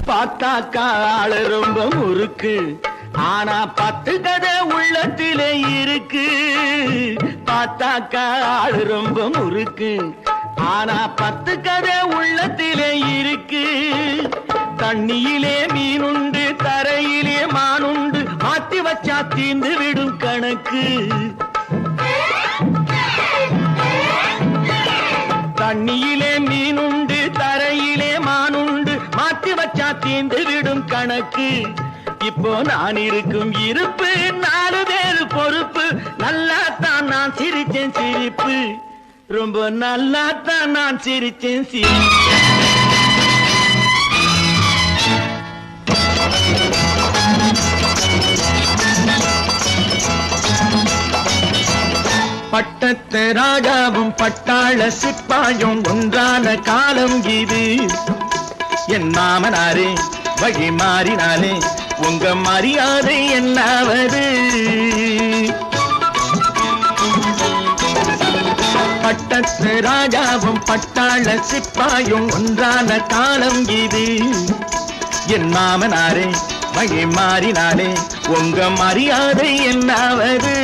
பார்த்தாக்கா ஆளு ரொம்ப முறுக்கு, ஆனா 10 கதை உள்ளத்திலே இருக்கு. பார்த்தாக்கா ஆளு ரொம்ப முறுக்கு, ஆனா 10 கதை உள்ளத்திலே இருக்கு. தண்ணியிலே மீனுண்டு, தரையிலே மானுண்டு, மாத்தி வச்சா தீந்து விடும் கணக்கு. தண்ணியிலே மீனுண்டு, தரையிலே மானுண்டு, மாத்தி வச்சா தீந்து விடும் கணக்கு. இப்போ நான் இருக்கும் இருப்பு 4 பேரு பொறுப்பு. நல்லாத்தான் நான் சிரிச்சேன் சிரிப்பு, ரொம்ப நல்லாத்தான் நான் சிரிச்சேன் சிரிப்பு. பட்டத்து ராஜாவும் பட்டாள சிப்பாயும் ஒன்றான காலம் இது. என் மாமனாரே வழி மாறினாலே உங்க மரியாதை என்னாவது? பட்டத்து ராஜாவும் பட்டாள சிப்பாயும் ஒன்றான காலம் இது. என் மாமனாரே வழி மாறினாலே உங்க மரியாதை என்னாவது?